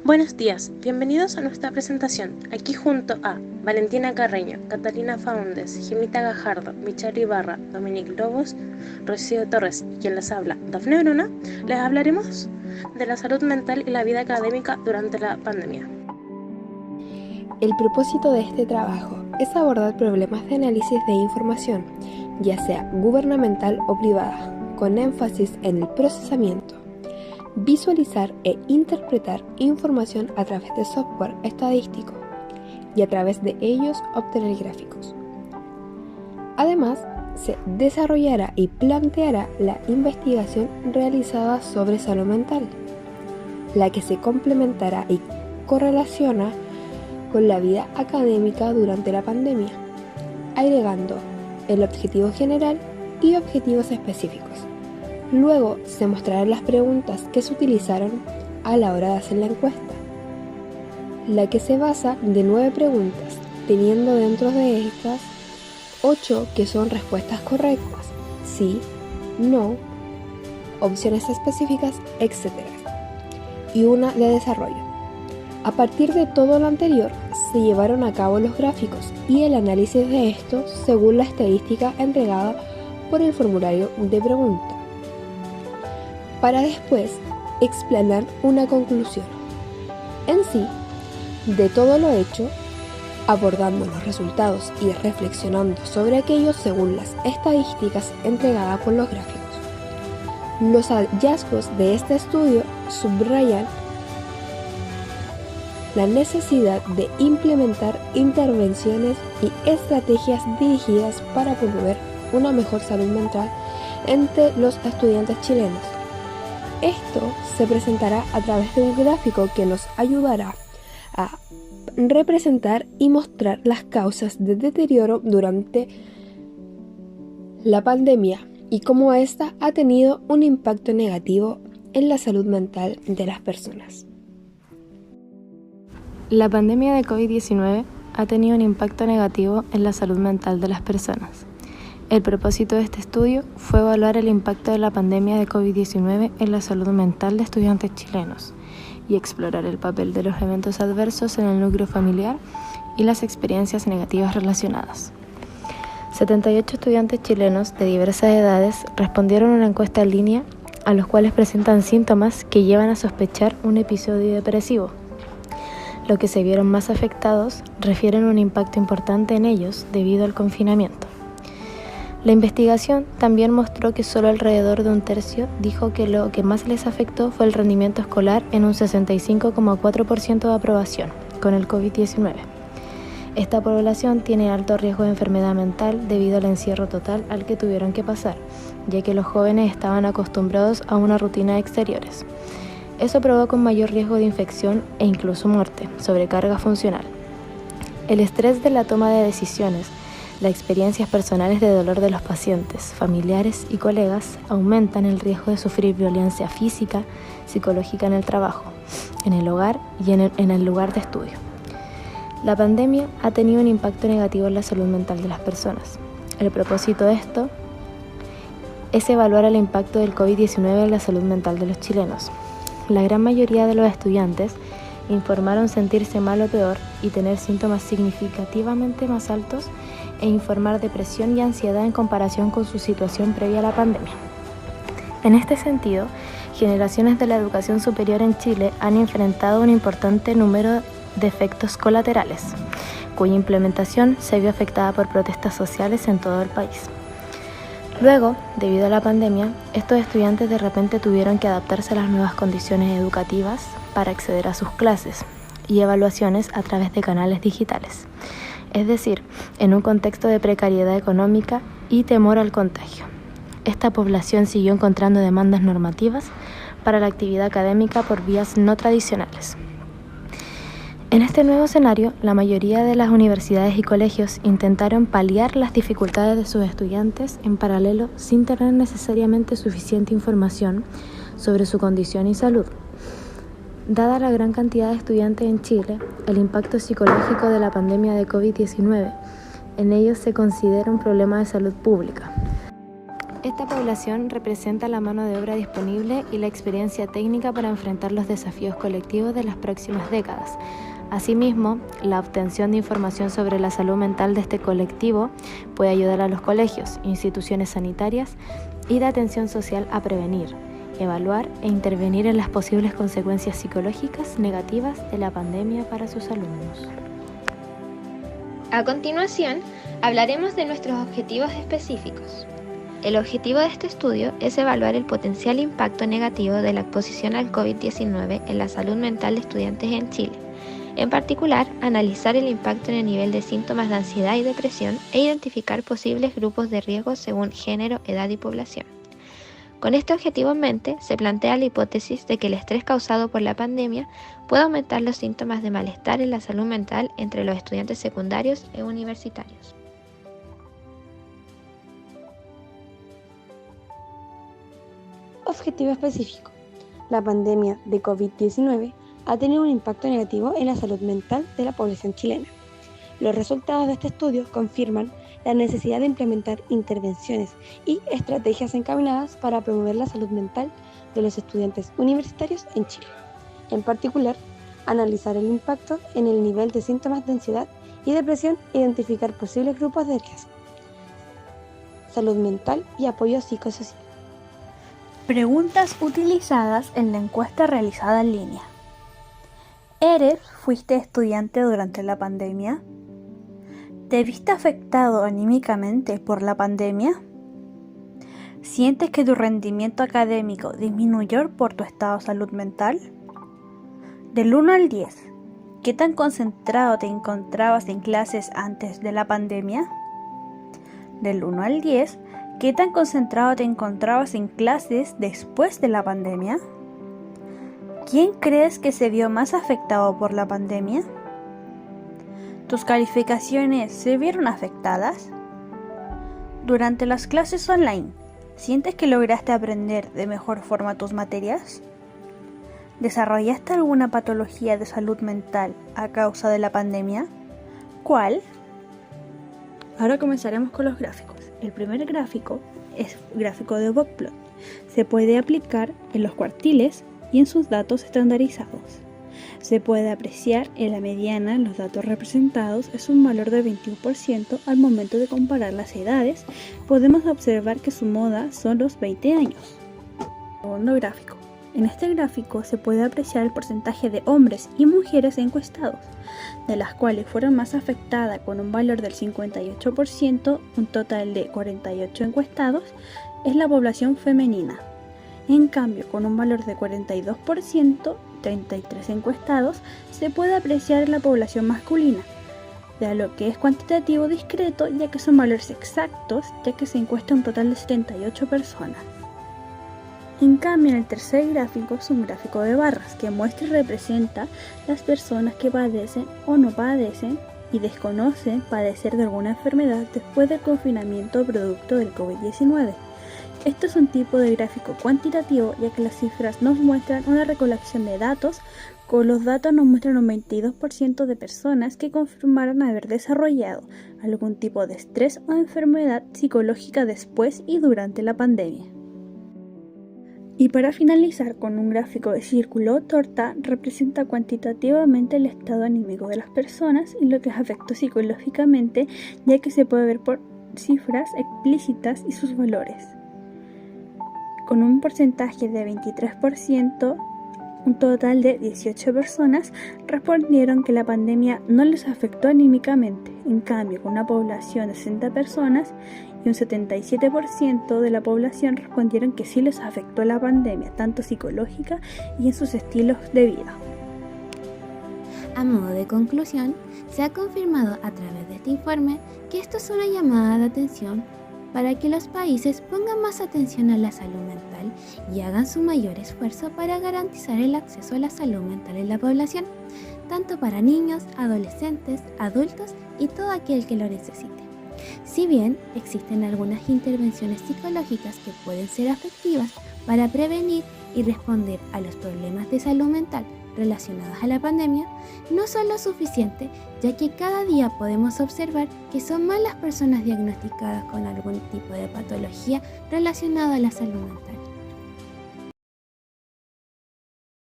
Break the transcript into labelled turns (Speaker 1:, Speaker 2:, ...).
Speaker 1: Buenos días, bienvenidos a nuestra presentación, aquí junto a Valentina Carreño, Catalina Faúndez, Jimita Gajardo, Michelle Ibarra, Dominic Lobos, Rocío Torres y quien les habla, Dafne Bruna, les hablaremos de la salud mental y la vida académica durante la pandemia.
Speaker 2: El propósito de este trabajo es abordar problemas de análisis de información, ya sea gubernamental o privada, con énfasis en el procesamiento, visualizar e interpretar información a través de software estadístico y a través de ellos obtener gráficos. Además, se desarrollará y planteará la investigación realizada sobre salud mental, la que se complementará y correlaciona con la vida académica durante la pandemia, agregando el objetivo general y objetivos específicos. Luego se mostrarán las preguntas que se utilizaron a la hora de hacer la encuesta, la que se basa de 9 preguntas, teniendo dentro de estas 8 que son respuestas correctas, sí, no, opciones específicas, etc. y una de desarrollo. A partir de todo lo anterior, se llevaron a cabo los gráficos y el análisis de estos según la estadística entregada por el formulario de pregunta, para después explanar una conclusión. En sí, de todo lo hecho, abordando los resultados y reflexionando sobre aquello según las estadísticas entregadas por los gráficos. Los hallazgos de este estudio subrayan la necesidad de implementar intervenciones y estrategias dirigidas para promover una mejor salud mental entre los estudiantes chilenos. Esto se presentará a través de un gráfico que nos ayudará a representar y mostrar las causas de deterioro durante la pandemia y cómo ésta ha tenido un impacto negativo en la salud mental de las personas.
Speaker 3: La pandemia de COVID-19 ha tenido un impacto negativo en la salud mental de las personas. El propósito de este estudio fue evaluar el impacto de la pandemia de COVID-19 en la salud mental de estudiantes chilenos y explorar el papel de los eventos adversos en el núcleo familiar y las experiencias negativas relacionadas. 78 estudiantes chilenos de diversas edades respondieron a una encuesta en línea a los cuales presentan síntomas que llevan a sospechar un episodio depresivo. Los que se vieron más afectados refieren un impacto importante en ellos debido al confinamiento. La investigación también mostró que solo alrededor de un tercio dijo que lo que más les afectó fue el rendimiento escolar en un 65,4% de aprobación con el COVID-19. Esta población tiene alto riesgo de enfermedad mental debido al encierro total al que tuvieron que pasar, ya que los jóvenes estaban acostumbrados a una rutina de exteriores. Eso provoca un mayor riesgo de infección e incluso muerte, sobrecarga funcional. El estrés de la toma de decisiones, las experiencias personales de dolor de los pacientes, familiares y colegas aumentan el riesgo de sufrir violencia física, psicológica en el trabajo, en el hogar y en el lugar de estudio. La pandemia ha tenido un impacto negativo en la salud mental de las personas. El propósito de esto es evaluar el impacto del COVID-19 en la salud mental de los chilenos. La gran mayoría de los estudiantes informaron sentirse mal o peor y tener síntomas significativamente más altos e informar depresión y ansiedad en comparación con su situación previa a la pandemia. En este sentido, generaciones de la educación superior en Chile han enfrentado un importante número de efectos colaterales, cuya implementación se vio afectada por protestas sociales en todo el país. Luego, debido a la pandemia, estos estudiantes de repente tuvieron que adaptarse a las nuevas condiciones educativas para acceder a sus clases y evaluaciones a través de canales digitales, es decir, en un contexto de precariedad económica y temor al contagio. Esta población siguió encontrando demandas normativas para la actividad académica por vías no tradicionales. En este nuevo escenario, la mayoría de las universidades y colegios intentaron paliar las dificultades de sus estudiantes en paralelo sin tener necesariamente suficiente información sobre su condición y salud. Dada la gran cantidad de estudiantes en Chile, el impacto psicológico de la pandemia de COVID-19 en ellos se considera un problema de salud pública. Esta población representa la mano de obra disponible y la experiencia técnica para enfrentar los desafíos colectivos de las próximas décadas. Asimismo, la obtención de información sobre la salud mental de este colectivo puede ayudar a los colegios, instituciones sanitarias y de atención social a prevenir, evaluar e intervenir en las posibles consecuencias psicológicas negativas de la pandemia para sus alumnos.
Speaker 4: A continuación, hablaremos de nuestros objetivos específicos. El objetivo de este estudio es evaluar el potencial impacto negativo de la exposición al COVID-19 en la salud mental de estudiantes en Chile. En particular, analizar el impacto en el nivel de síntomas de ansiedad y depresión e identificar posibles grupos de riesgo según género, edad y población. Con este objetivo en mente, se plantea la hipótesis de que el estrés causado por la pandemia puede aumentar los síntomas de malestar en la salud mental entre los estudiantes secundarios e universitarios.
Speaker 5: Objetivo específico. La pandemia de COVID-19 ha tenido un impacto negativo en la salud mental de la población chilena. Los resultados de este estudio confirman la necesidad de implementar intervenciones y estrategias encaminadas para promover la salud mental de los estudiantes universitarios en Chile. En particular, analizar el impacto en el nivel de síntomas de ansiedad y depresión e identificar posibles grupos de riesgo. Salud mental y apoyo psicosocial.
Speaker 6: Preguntas utilizadas en la encuesta realizada en línea. ¿Fuiste estudiante durante la pandemia? ¿Te viste afectado anímicamente por la pandemia? ¿Sientes que tu rendimiento académico disminuyó por tu estado de salud mental? Del 1 al 10, ¿qué tan concentrado te encontrabas en clases antes de la pandemia? Del 1 al 10, ¿qué tan concentrado te encontrabas en clases después de la pandemia? ¿Quién crees que se vio más afectado por la pandemia? ¿Tus calificaciones se vieron afectadas? Durante las clases online, ¿sientes que lograste aprender de mejor forma tus materias? ¿Desarrollaste alguna patología de salud mental a causa de la pandemia? ¿Cuál? Ahora comenzaremos con los gráficos. El primer gráfico es gráfico de Bokplot. Se puede aplicar en los cuartiles y en sus datos estandarizados. Se puede apreciar en la mediana los datos representados es un valor de 21%. Al momento de comparar las edades, podemos observar que su moda son los 20 años. Segundo gráfico. En este gráfico se puede apreciar el porcentaje de hombres y mujeres encuestados, de las cuales fueron más afectadas con un valor del 58%, un total de 48 encuestados, es la población femenina. En cambio, con un valor de 42%, 33 encuestados, se puede apreciar la población masculina, de lo que es cuantitativo discreto, ya que son valores exactos, ya que se encuesta un total de 78 personas. En cambio, en el tercer gráfico es un gráfico de barras que muestra y representa las personas que padecen o no padecen y desconocen padecer de alguna enfermedad después del confinamiento producto del COVID-19. Este es un tipo de gráfico cuantitativo, ya que las cifras nos muestran una recolección de datos. Con los datos nos muestran un 22% de personas que confirmaron haber desarrollado algún tipo de estrés o enfermedad psicológica después y durante la pandemia. Y para finalizar con un gráfico de círculo o torta, representa cuantitativamente el estado anímico de las personas y lo que les afectó psicológicamente, ya que se puede ver por cifras explícitas y sus valores. Con un porcentaje de 23%, un total de 18 personas respondieron que la pandemia no les afectó anímicamente. En cambio, con una población de 60 personas y un 77% de la población respondieron que sí les afectó la pandemia, tanto psicológica y en sus estilos de vida.
Speaker 7: A modo de conclusión, se ha confirmado a través de este informe que esto es una llamada de atención para que los países pongan más atención a la salud mental y hagan su mayor esfuerzo para garantizar el acceso a la salud mental en la población, tanto para niños, adolescentes, adultos y todo aquel que lo necesite. Si bien existen algunas intervenciones psicológicas que pueden ser efectivas para prevenir y responder a los problemas de salud mental relacionados a la pandemia no son lo suficiente, ya que cada día podemos observar que son más las personas diagnosticadas con algún tipo de patología relacionada a la salud mental.